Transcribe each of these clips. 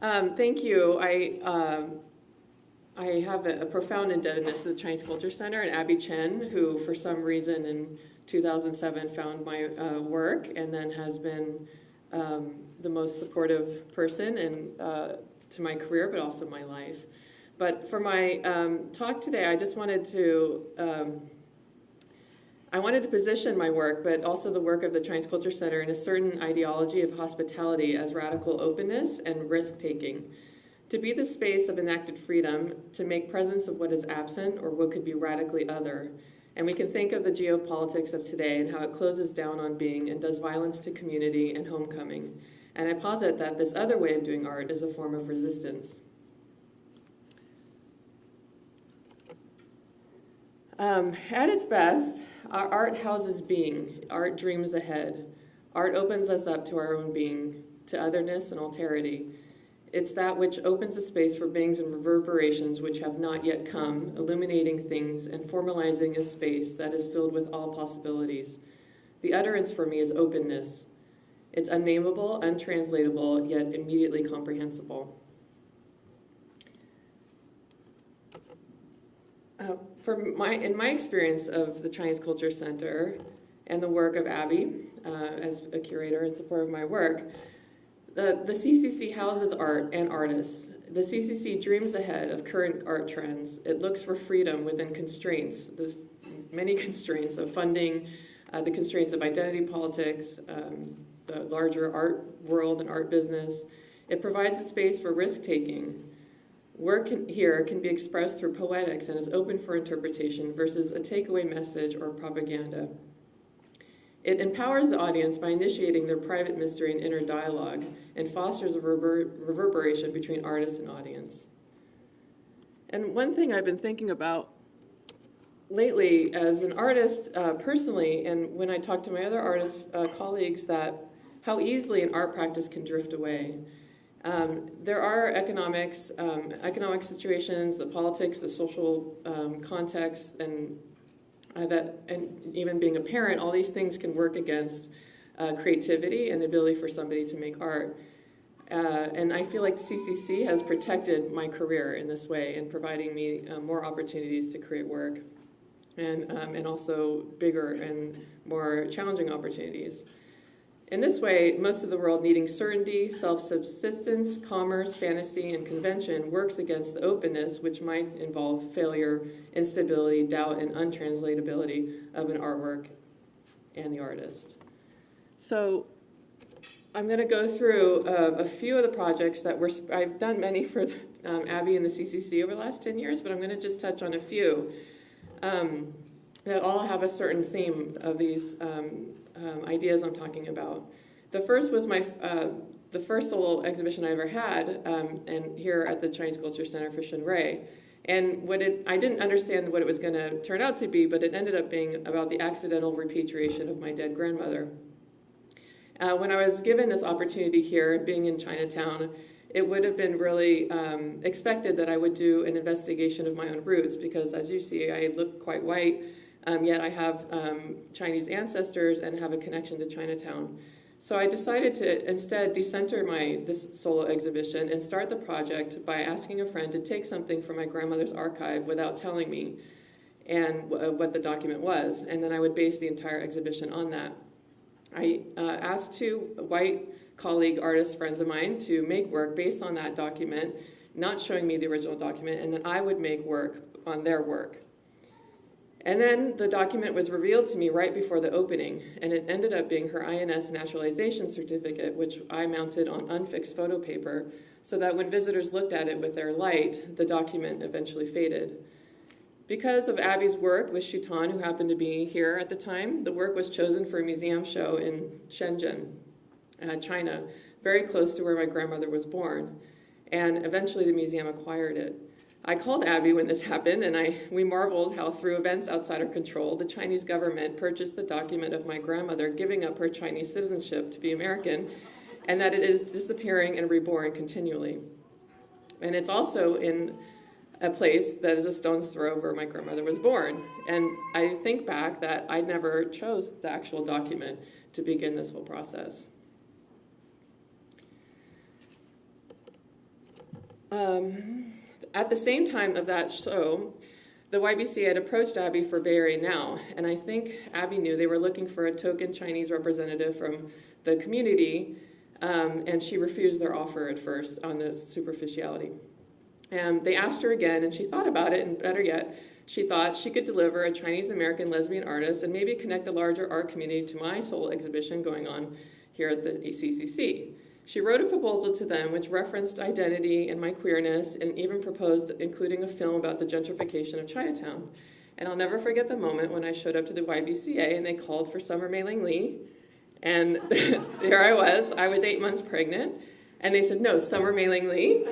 Thank you. I have a profound indebtedness to the Chinese Culture Center and Abby Chen, who for some reason in 2007 found my work and then has been the most supportive person to my career, but also my life. But for my talk today, I just wanted to position my work, but also the work of the Chinese Culture Center in a certain ideology of hospitality as radical openness and risk-taking. To be the space of enacted freedom, to make presence of what is absent or what could be radically other. And we can think of the geopolitics of today and how it closes down on being and does violence to community and homecoming. And I posit that this other way of doing art is a form of resistance. At its best, our art houses being. Art dreams ahead. Art opens us up to our own being, to otherness and alterity. It's that which opens a space for beings and reverberations which have not yet come, illuminating things and formalizing a space that is filled with all possibilities. The utterance for me is openness. It's unnameable, untranslatable, yet immediately comprehensible. In my experience of the Chinese Culture Center and the work of Abby as a curator in support of my work, the CCC houses art and artists. The CCC dreams ahead of current art trends. It looks for freedom within constraints, the many constraints of funding, the constraints of identity politics, the larger art world and art business. It provides a space for risk-taking. Work here can be expressed through poetics and is open for interpretation versus a takeaway message or propaganda. It empowers the audience by initiating their private mystery and inner dialogue and fosters a reverberation between artist and audience. And one thing I've been thinking about lately as an artist personally, and when I talk to my other artist colleagues, that how easily an art practice can drift away. There are economic situations, the politics, the social context, and even being a parent, all these things can work against creativity and the ability for somebody to make art. And I feel like CCC has protected my career in this way in providing me more opportunities to create work and also bigger and more challenging opportunities. In this way, most of the world needing certainty, self-subsistence, commerce, fantasy, and convention works against the openness, which might involve failure, instability, doubt, and untranslatability of an artwork and the artist. So I'm going to go through a few of the projects that I've done many for Abby and the CCC over the last 10 years, but I'm going to just touch on a few that all have a certain theme of these ideas I'm talking about. The first was the first solo exhibition I ever had, and here at the Chinese Culture Center for XianRui. And I didn't understand what it was going to turn out to be, but it ended up being about the accidental repatriation of my dead grandmother. When I was given this opportunity here, being in Chinatown, it would have been really expected that I would do an investigation of my own roots, because as you see, I look quite white. Yet I have Chinese ancestors and have a connection to Chinatown. So I decided to instead decenter this solo exhibition and start the project by asking a friend to take something from my grandmother's archive without telling me and what the document was, and then I would base the entire exhibition on that. I asked two white colleague artist friends of mine to make work based on that document, not showing me the original document, and then I would make work on their work. And then the document was revealed to me right before the opening, and it ended up being her INS naturalization certificate, which I mounted on unfixed photo paper, so that when visitors looked at it with their light, the document eventually faded. Because of Abby's work with Shutan, who happened to be here at the time, the work was chosen for a museum show in Shenzhen, China, very close to where my grandmother was born, and eventually the museum acquired it. I called Abby when this happened, and we marveled how through events outside our control, the Chinese government purchased the document of my grandmother giving up her Chinese citizenship to be American, and that it is disappearing and reborn continually. And it's also in a place that is a stone's throw where my grandmother was born. And I think back that I never chose the actual document to begin this whole process. At the same time of that show, the YBC had approached Abby for Bay Area Now, and I think Abby knew they were looking for a token Chinese representative from the community, and she refused their offer at first on the superficiality. And they asked her again, and she thought about it, and better yet, she thought she could deliver a Chinese-American lesbian artist and maybe connect the larger art community to my soul exhibition going on here at the ACCC. She wrote a proposal to them which referenced identity and my queerness and even proposed including a film about the gentrification of Chinatown. And I'll never forget the moment when I showed up to the YBCA and they called for Summer Mei-Ling, and there I was 8 months pregnant, and they said, no, Summer Mei-Ling.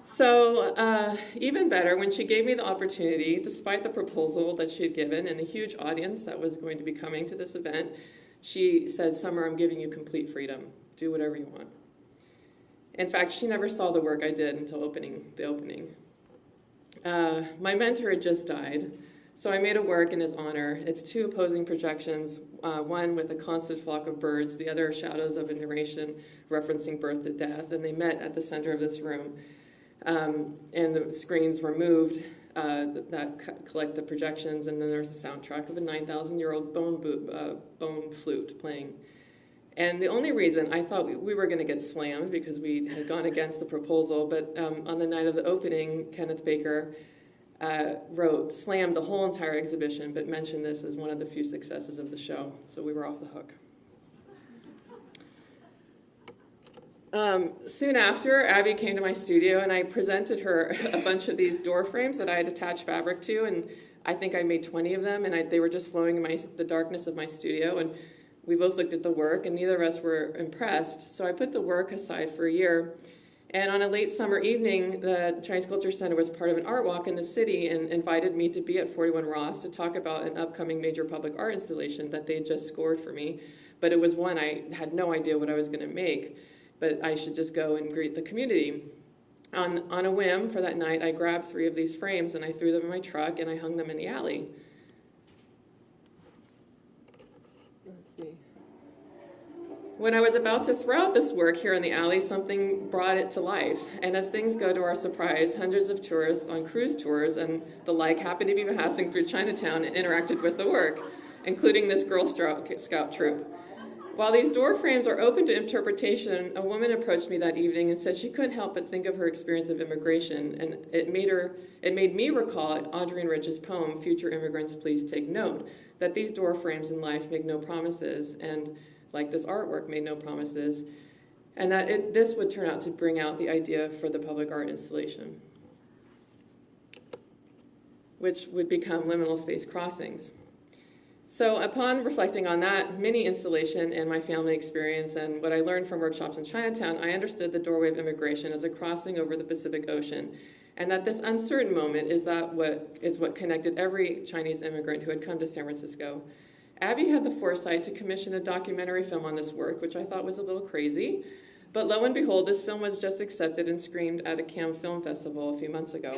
So even better, when she gave me the opportunity, despite the proposal that she had given and the huge audience that was going to be coming to this event, she said, Summer, I'm giving you complete freedom. Do whatever you want. In fact, she never saw the work I did until the opening. My mentor had just died, so I made a work in his honor. It's 2 opposing projections, one with a constant flock of birds, the other shadows of a narration referencing birth to death, and they met at the center of this room. And the screens were moved that collect the projections, and then there's a soundtrack of a 9,000-year-old bone flute playing. And the only reason I thought we were going to get slammed because we had gone against the proposal, but on the night of the opening, Kenneth Baker slammed the whole entire exhibition, but mentioned this as one of the few successes of the show, so we were off the hook. Soon after, Abby came to my studio, and I presented her a bunch of these door frames that I had attached fabric to, and I think I made 20 of them, and they were just flowing in the darkness of my studio, and we both looked at the work, and neither of us were impressed, so I put the work aside for a year. And on a late summer evening, the Chinese Culture Center was part of an art walk in the city and invited me to be at 41 Ross to talk about an upcoming major public art installation that they had just scored for me, but it was one I had no idea what I was going to make. But I should just go and greet the community. On a whim, for that night, I grabbed 3 of these frames and I threw them in my truck and I hung them in the alley. Let's see. When I was about to throw out this work here in the alley, something brought it to life. And as things go, to our surprise, hundreds of tourists on cruise tours and the like happened to be passing through Chinatown and interacted with the work, including this Girl Scout troop. While these door frames are open to interpretation, a woman approached me that evening and said she couldn't help but think of her experience of immigration, and it made me recall Adrian Rich's poem, Future Immigrants, Please Take Note, that these door frames in life make no promises, and like this artwork made no promises, and that this would turn out to bring out the idea for the public art installation, which would become liminal space crossings. So upon reflecting on that mini installation and my family experience and what I learned from workshops in Chinatown, I understood the doorway of immigration as a crossing over the Pacific Ocean, and that this uncertain moment is what connected every Chinese immigrant who had come to San Francisco. Abby had the foresight to commission a documentary film on this work, which I thought was a little crazy, but lo and behold, this film was just accepted and screened at a Cannes Film Festival a few months ago.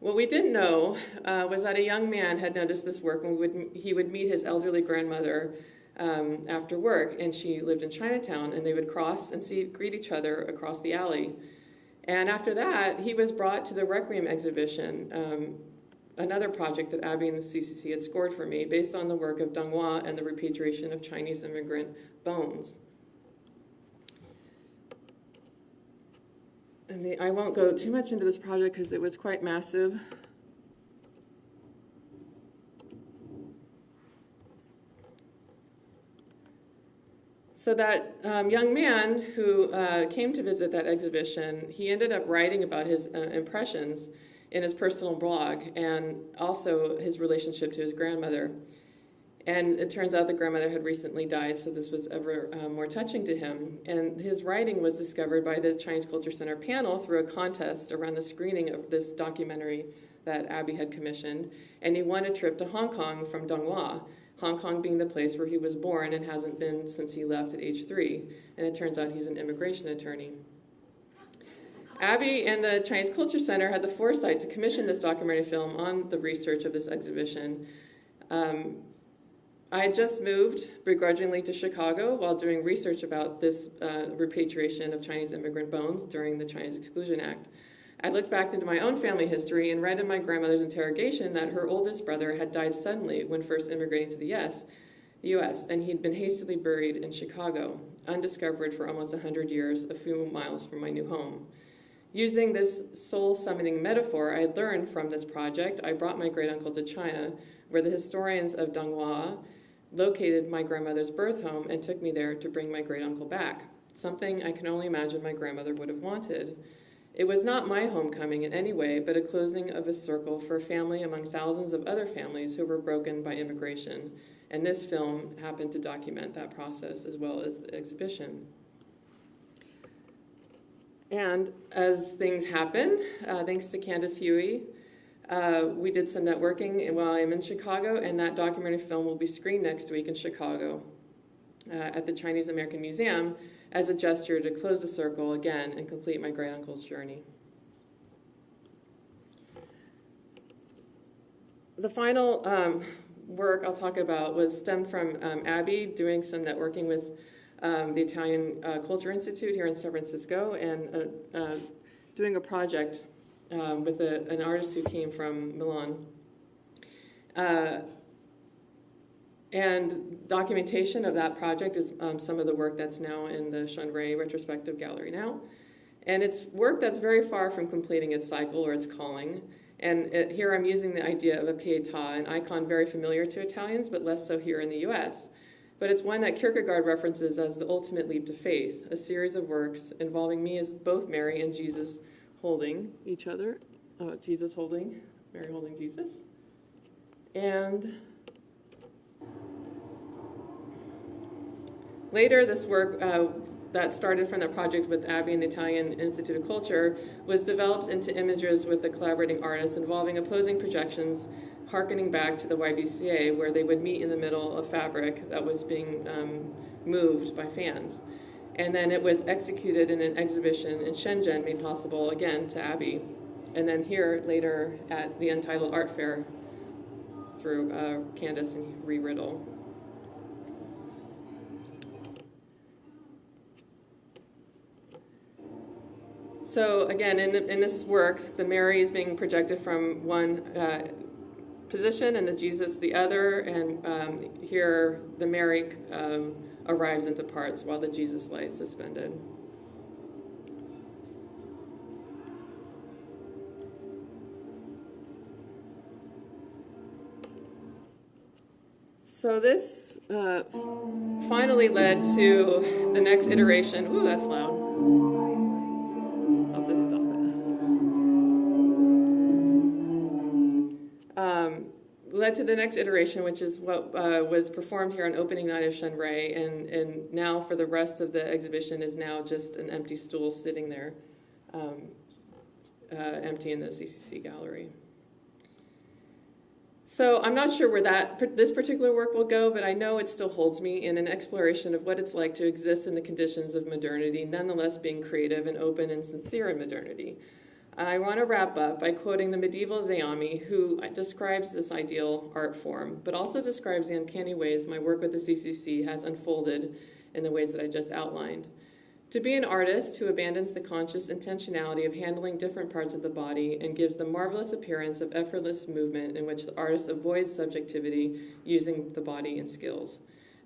What we didn't know was that a young man had noticed this work when he would meet his elderly grandmother after work, and she lived in Chinatown, and they would cross and greet each other across the alley. And after that, he was brought to the Requiem exhibition, another project that Abby and the CCC had scored for me, based on the work of Deng Hua and the repatriation of Chinese immigrant bones. And I won't go too much into this project because it was quite massive. So that young man who came to visit that exhibition, he ended up writing about his impressions in his personal blog and also his relationship to his grandmother. And it turns out the grandmother had recently died, so this was ever more touching to him. And his writing was discovered by the Chinese Culture Center panel through a contest around the screening of this documentary that Abby had commissioned. And he won a trip to Hong Kong from Deng Hua, Hong Kong being the place where he was born and hasn't been since he left at age 3. And it turns out he's an immigration attorney. Abby and the Chinese Culture Center had the foresight to commission this documentary film on the research of this exhibition. I just moved begrudgingly to Chicago while doing research about this repatriation of Chinese immigrant bones during the Chinese Exclusion Act. I looked back into my own family history and read in my grandmother's interrogation that her oldest brother had died suddenly when first immigrating to the U.S., and he'd been hastily buried in Chicago, undiscovered for almost 100 years, a few miles from my new home. Using this soul-summoning metaphor I had learned from this project, I brought my great-uncle to China, where the historians of Donghua located my grandmother's birth home and took me there to bring my great-uncle back, something I can only imagine my grandmother would have wanted. It was not my homecoming in any way, but a closing of a circle for a family among thousands of other families who were broken by immigration, and this film happened to document that process as well as the exhibition. And as things happen, thanks to Candace Huey, we did some networking while I'm in Chicago, and that documentary film will be screened next week in Chicago at the Chinese American Museum as a gesture to close the circle again and complete my great-uncle's journey. The final work I'll talk about was stemmed from Abby doing some networking with the Italian Culture Institute here in San Francisco and doing a project with an artist who came from Milan. And documentation of that project is some of the work that's now in the XianRui Retrospective Gallery now. And it's work that's very far from completing its cycle or its calling. And here I'm using the idea of a pietà, an icon very familiar to Italians, but less so here in the US. But it's one that Kierkegaard references as the ultimate leap to faith, a series of works involving me as both Mary and Jesus holding each other. Jesus holding, Mary holding Jesus. And later, this work that started from the project with Abby and the Italian Institute of Culture was developed into images with the collaborating artists involving opposing projections, harkening back to the YBCA, where they would meet in the middle of fabric that was being moved by fans. And then it was executed in an exhibition in Shenzhen, made possible again to Abby. And then here later at the Untitled Art Fair through Candace and Ree Riddle. So again, in this work, the Mary is being projected from one position and the Jesus the other, and here the Mary arrives into parts while the Jesus lies suspended. So this finally led to the next iteration. Ooh, that's loud. I'll just stop it. Led to the next iteration, which is what was performed here on opening night of XianRui, and now for the rest of the exhibition is now just an empty stool sitting there, empty in the CCC gallery. So I'm not sure where this particular work will go, but I know it still holds me in an exploration of what it's like to exist in the conditions of modernity, nonetheless being creative and open and sincere in modernity. I want to wrap up by quoting the medieval Zayami, who describes this ideal art form, but also describes the uncanny ways my work with the CCC has unfolded in the ways that I just outlined. To be an artist who abandons the conscious intentionality of handling different parts of the body and gives the marvelous appearance of effortless movement in which the artist avoids subjectivity using the body and skills.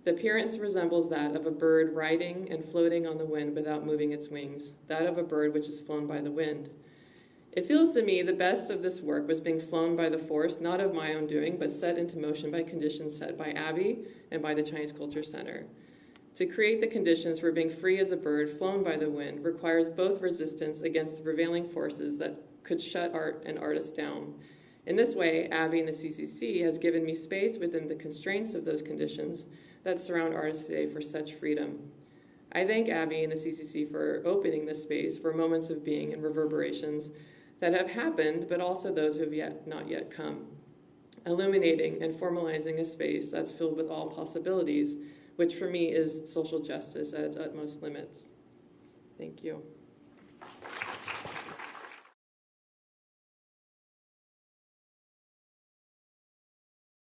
The appearance resembles that of a bird riding and floating on the wind without moving its wings, that of a bird which is flown by the wind. It feels to me the best of this work was being flown by the force, not of my own doing, but set into motion by conditions set by Abby and by the Chinese Culture Center. To create the conditions for being free as a bird flown by the wind requires both resistance against the prevailing forces that could shut art and artists down. In this way, Abby and the CCC has given me space within the constraints of those conditions that surround artists today for such freedom. I thank Abby and the CCC for opening this space for moments of being and reverberations that have happened, but also those who have not yet come, illuminating and formalizing a space that's filled with all possibilities, which for me is social justice at its utmost limits. Thank you.